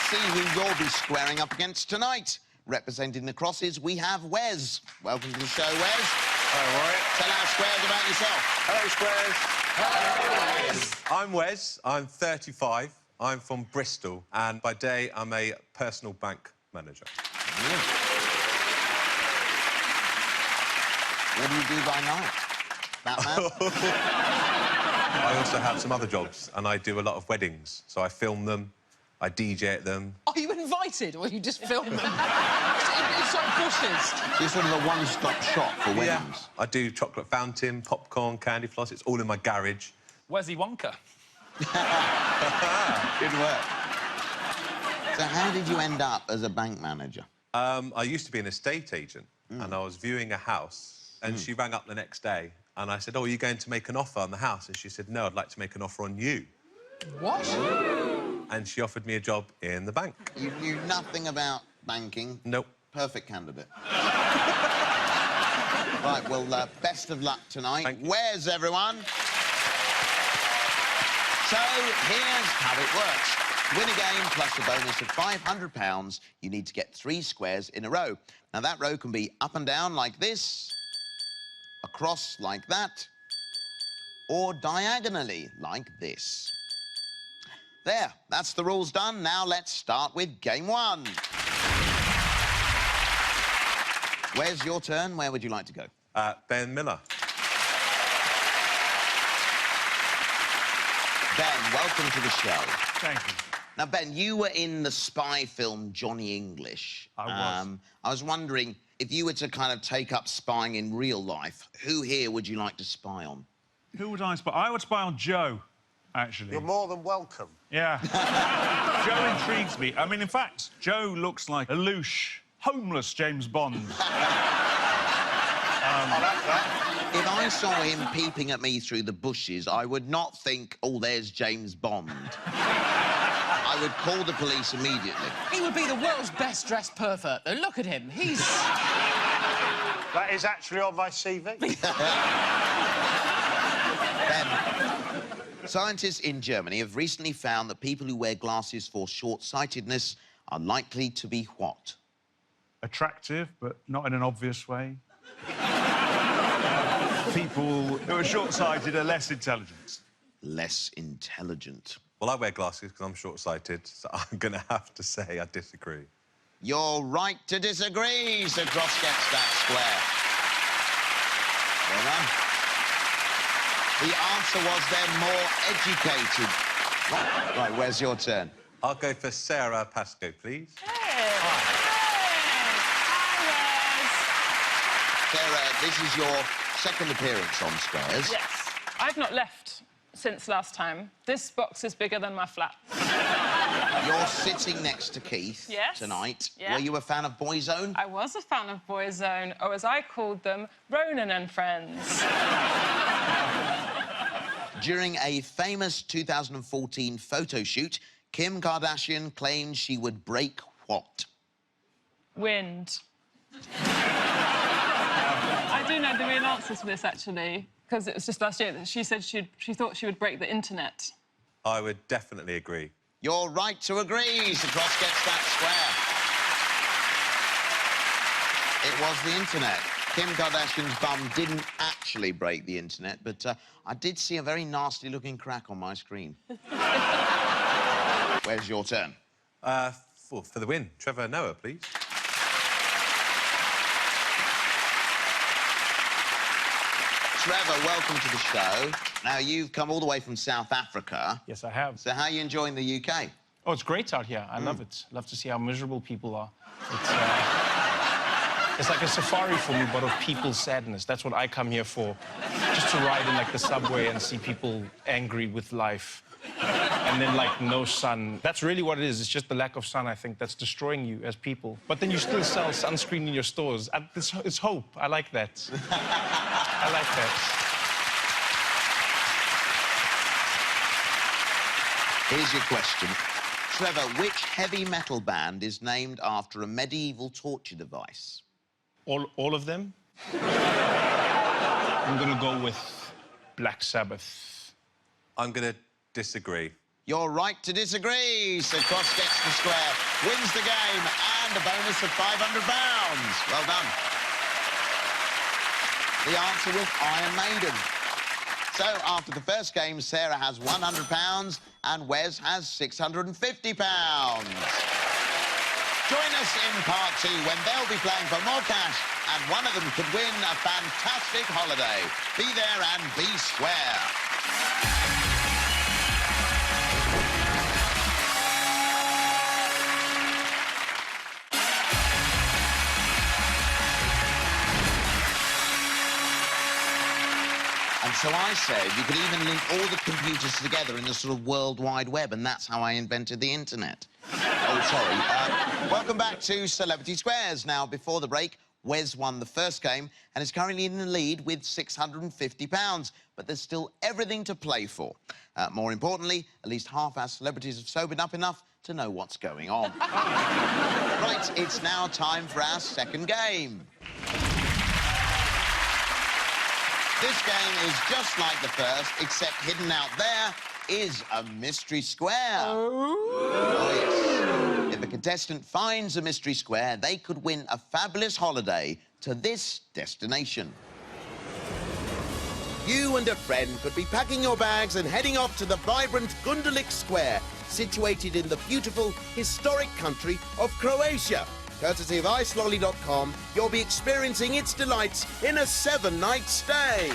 see who you'll be squaring up against tonight. Representing the Crosses, we have Wes. Welcome to the show, Wes. Hello, Roy. Tell our Squares about yourself. Hello, Squares. Hello, Wes. I'm Wes. I'm 35. I'm from Bristol, and by day, I'm a personal bank manager. What do you do by night, Batman? I also have some other jobs, and I do a lot of weddings. So I film them, I DJ at them. Are you invited, or you just film them? It's like bushes. You're sort of a one-stop shop for weddings. Yeah. I do chocolate fountain, popcorn, candy floss. It's all in my garage. Where's Wonka? Good work. So how did you end up as a bank manager? I used to be an estate agent, and I was viewing a house, and she rang up the next day, and I said, "Oh, are you going to make an offer on the house?" And she said, "No, I'd like to make an offer on you." What? And she offered me a job in the bank. You knew nothing about banking. Nope. Perfect candidate. Right, well, best of luck tonight. Thank you. Where's everyone? So, here's how it works. To win a game plus a bonus of £500, you need to get 3 squares in a row. Now, that row can be up and down like this, across like that, or diagonally like this. There, that's the rules done. Now let's start with game 1. Where's your turn? Where would you like to go? Ben Miller. Ben, welcome to the show. Thank you. Now, Ben, you were in the spy film Johnny English. I was. I was wondering, if you were to kind of take up spying in real life, who here would you like to spy on? Who would I spy? I would spy on Joe, actually. You're more than welcome. Yeah. Joe intrigues me. I mean, in fact, Joe looks like a louche, homeless James Bond. I like that. If I saw him peeping at me through the bushes, I would not think, oh, there's James Bond. I would call the police immediately. He would be the world's best-dressed pervert, though. Look at him. He's... That is actually on my CV. Ben, scientists in Germany have recently found that people who wear glasses for short-sightedness are likely to be what? Attractive, but not in an obvious way. People who are short-sighted are less intelligent. Less intelligent. Well, I wear glasses because I'm short-sighted, so I'm going to have to say I disagree. You're right to disagree, so Cross gets that square. Well done. The answer was they're more educated. Right, where's your turn? I'll go for Sarah Pascoe, please. Sarah, this is your second appearance on Squares. Yes. I've not left since last time. This box is bigger than my flat. You're sitting next to Keith Yes. tonight. Yeah. Were you a fan of Boyzone? I was a fan of Boyzone, or as I called them, Ronan and Friends. During a famous 2014 photo shoot, Kim Kardashian claimed she would break what? Wind. I do know the real answer to this, actually, because it was just last year that she said she thought she would break the internet. I would definitely agree. You're right to agree, so Cross gets that square. It was the internet. Kim Kardashian's bum didn't actually break the internet, but I did see a very nasty-looking crack on my screen. Where's your turn? For the win, Trevor Noah, please. Trevor, welcome to the show. Now, you've come all the way from South Africa. Yes, I have. So how are you enjoying the UK? Oh, it's great out here. I love it. Love to see how miserable people are. It's like a safari for me, but of people's sadness. That's what I come here for. Just to ride in, like, the subway and see people angry with life. And then, like, no sun. That's really what it is. It's just the lack of sun, I think, that's destroying you as people. But then you still sell sunscreen in your stores. It's hope. I like that. I like that. Here's your question. Trevor, which heavy metal band is named after a medieval torture device? All of them? I'm gonna go with Black Sabbath. I'm going to disagree. You're right to disagree, so Cross gets the square, wins the game, and a bonus of £500. Well done. The answer was Iron Maiden. So, after the first game, Sarah has £100 and Wes has £650. Join us in part 2 when they'll be playing for more cash and one of them could win a fantastic holiday. Be there and be square. And so I said you could even link all the computers together in the sort of World Wide Web, and that's how I invented the internet. Oh, sorry. Welcome back to Celebrity Squares. Now, before the break, Wes won the first game and is currently in the lead with £650. But there's still everything to play for. More importantly, at least half our celebrities have sobered up enough to know what's going on. Right, it's now time for our second game. This game is just like the first, except hidden out there is a mystery square. Oh, yes. If a contestant finds a mystery square, they could win a fabulous holiday to this destination. You and a friend could be packing your bags and heading off to the vibrant Gundulik Square, situated in the beautiful, historic country of Croatia. Courtesy of icelolly.com, you'll be experiencing its delights in a 7-night stay.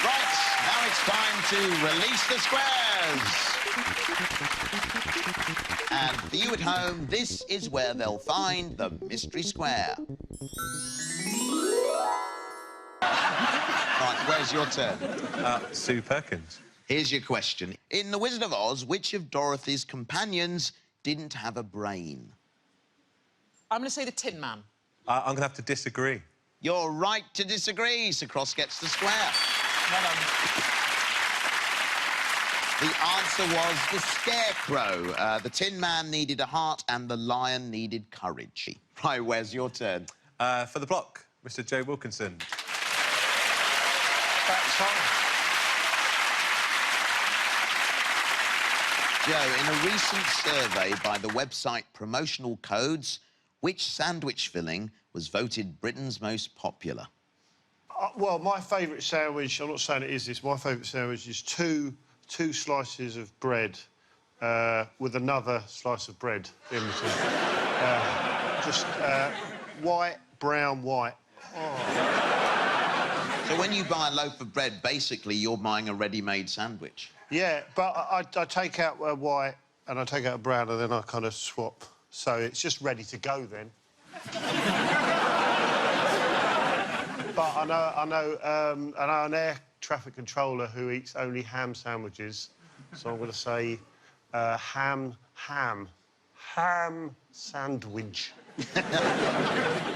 Right, now it's time to release the squares. And for you at home, this is where they'll find the mystery square. Right, where's your turn? Sue Perkins. Here's your question. In The Wizard of Oz, which of Dorothy's companions didn't have a brain? I'm going to say the Tin Man. I'm going to have to disagree. You're right to disagree, so Cross gets the square. Well done. The answer was the Scarecrow. The Tin Man needed a heart and the Lion needed courage. Right, where's your turn? For the block, Mr. Joe Wilkinson. That's on. Joe, in a recent survey by the website Promotional Codes, which sandwich filling was voted Britain's most popular? Well, my favourite sandwich, I'm not saying it is this, my favourite sandwich is two slices of bread with another slice of bread in between. Just white, brown, white. Oh. So when you buy a loaf of bread, basically you're buying a ready-made sandwich? Yeah, but I take out a white and I take out a brown and then I kind of swap. So it's just ready to go then. But I know an air traffic controller who eats only ham sandwiches. So I'm going to say ham sandwich.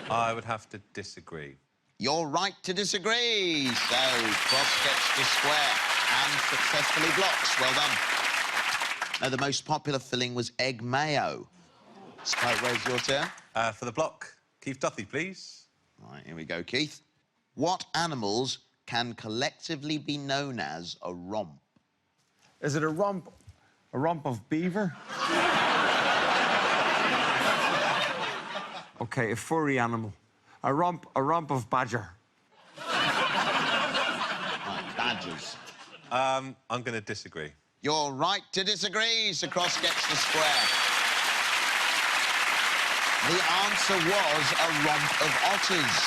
I would have to disagree. You're right to disagree. So Cross gets the square and successfully blocks. Well done. Now, the most popular filling was egg mayo. So, where's your turn? For the block, Keith Duthie, please. Right, here we go, Keith. What animals can collectively be known as a romp? Is it a rump of beaver? Okay, a furry animal. A rump of badger. Right, badgers. I'm going to disagree. You're right to disagree, so Cross gets the square. The answer was a romp of otters.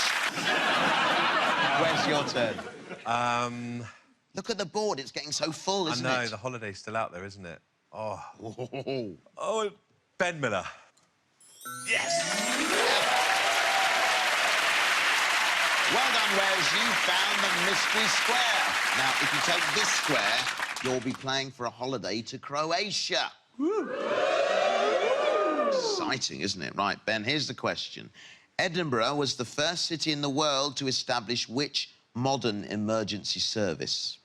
Where's your turn? Look at the board, it's getting so full, isn't it? I know, the holiday's still out there, isn't it? Oh. Oh, Ben Miller. Yes! Well done, Wes. You found the mystery square. Now, if you take this square, you'll be playing for a holiday to Croatia. Exciting, isn't it? Right, Ben, here's the question. Edinburgh was the first city in the world to establish which modern emergency service?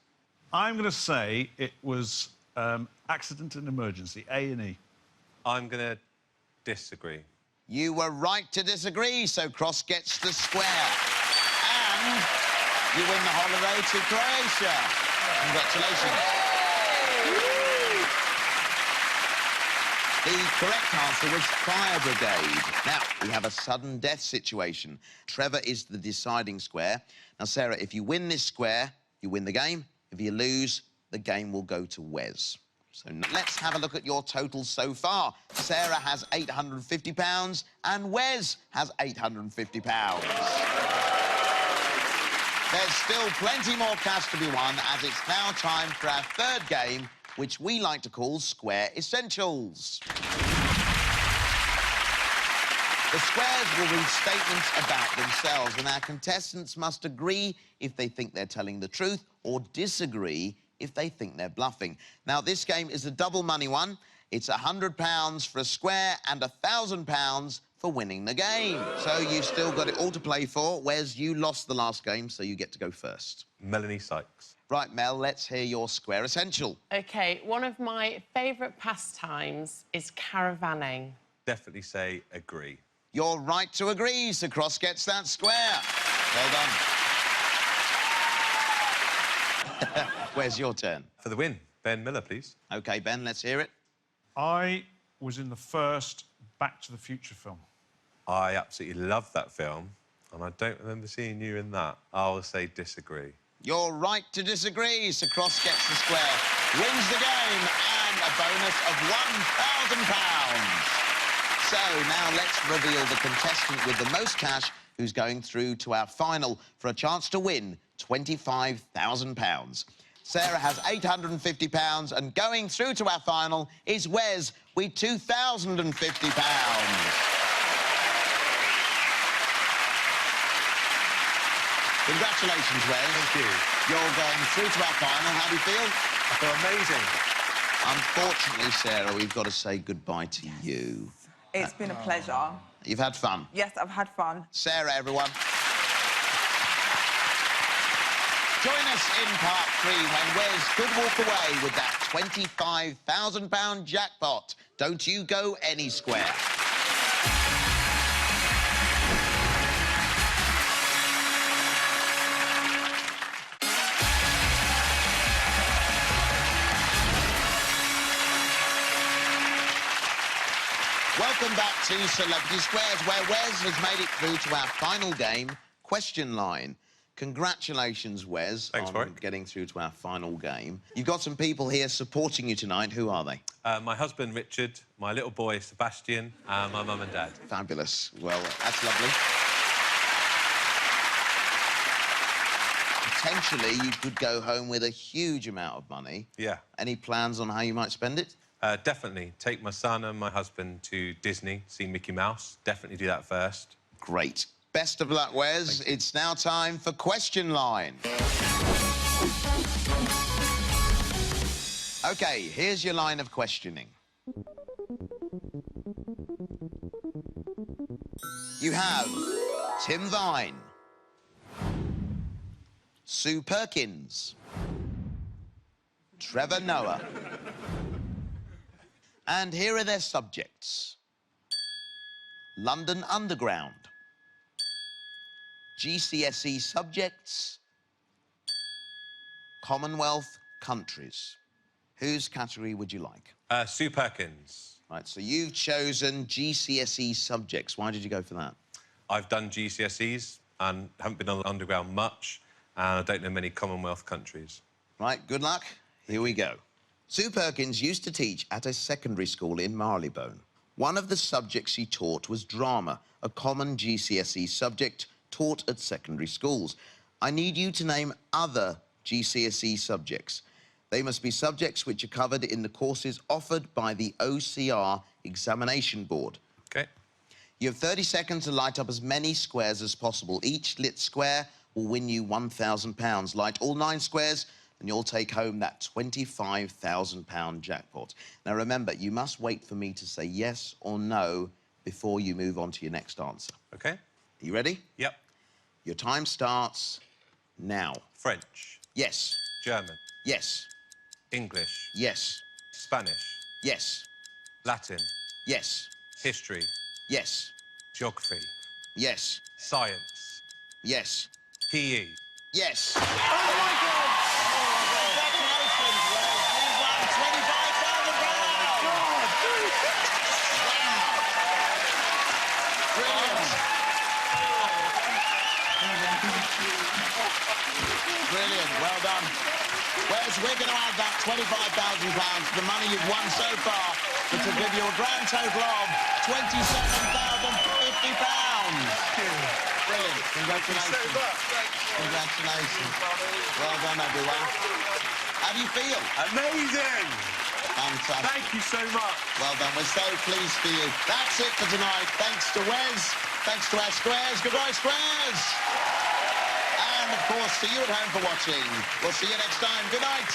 I'm going to say it was accident and emergency, A&E. I'm going to disagree. You were right to disagree, so Cross gets the square. And you win the holiday to Croatia. Congratulations. The correct answer was fire brigade. Now, we have a sudden death situation. Trevor is the deciding square. Now, Sarah, if you win this square, you win the game. If you lose, the game will go to Wes. So let's have a look at your totals so far. Sarah has £850 and Wes has £850. There's still plenty more cash to be won, as it's now time for our third game, which we like to call Square Essentials. The squares will read statements about themselves, and our contestants must agree if they think they're telling the truth or disagree if they think they're bluffing. Now, this game is a double money one. It's £100 for a square and £1,000 for winning the game. So you've still got it all to play for. Wes, you lost the last game, so you get to go first. Melanie Sykes. Right, Mel, let's hear your Square Essential. OK, one of my favourite pastimes is caravanning. Definitely say agree. You're right to agree, so Cross gets that square. Well done. Where's your turn? For the win, Ben Miller, please. OK, Ben, let's hear it. I was in the first Back to the Future film. I absolutely love that film, and I don't remember seeing you in that. I'll say disagree. You're right to disagree, so Cross gets the square, wins the game, and a bonus of £1,000. So now let's reveal the contestant with the most cash who's going through to our final for a chance to win £25,000. Sarah has £850, and going through to our final is Wes with £2,050. Congratulations, Wes. Thank you. You're going through to our final. How do you feel? I feel amazing. Unfortunately, Sarah, we've got to say goodbye to you. It's been a pleasure. You've had fun. Yes, I've had fun. Sarah, everyone. Join us in part 3 when Wes could walk away with that £25,000 jackpot. Don't you go any square. Welcome back to Celebrity Squares, where Wes has made it through to our final game, Question Line. Congratulations, Wes, on getting through to our final game. You've got some people here supporting you tonight. Who are they? My husband, Richard, my little boy, Sebastian, and my mum and dad. Fabulous. Well, that's lovely. Potentially, you could go home with a huge amount of money. Yeah. Any plans on how you might spend it? Definitely. Take my son and my husband to Disney, see Mickey Mouse. Definitely do that first. Great. Best of luck, Wes. It's now time for Question Line. OK, here's your line of questioning. You have Tim Vine, Sue Perkins, Trevor Noah, and here are their subjects: London Underground, GCSE subjects, Commonwealth countries. Whose category would you like? Sue Perkins. Right, so you've chosen GCSE subjects. Why did you go for that? I've done GCSEs and haven't been on the underground much, and I don't know many Commonwealth countries. Right, good luck. Here we go. Sue Perkins used to teach at a secondary school in Marylebone. One of the subjects she taught was drama, a common GCSE subject taught at secondary schools. I need you to name other GCSE subjects. They must be subjects which are covered in the courses offered by the OCR Examination Board. OK. You have 30 seconds to light up as many squares as possible. Each lit square will win you £1,000. Light all 9 squares and you'll take home that £25,000 jackpot. Now, remember, you must wait for me to say yes or no before you move on to your next answer. OK. Are you ready? Yep. Your time starts now. French. Yes. German. Yes. English. Yes. Spanish. Yes. Latin. Yes. History. Yes. Geography. Yes. Science. Yes. PE. Yes. Oh, my God! Brilliant, well done. Wes, we're going to add that £25,000 to the money you've won so far, which will give you a grand total of £27,050. Brilliant, congratulations. Congratulations. Well done, everyone. How do you feel? Amazing! Fantastic. Thank you so much. Well done, we're so pleased for you. That's it for tonight. Thanks to Wes, thanks to our squares. Goodbye, squares! And, of course, to you at home for watching. We'll see you next time. Good night.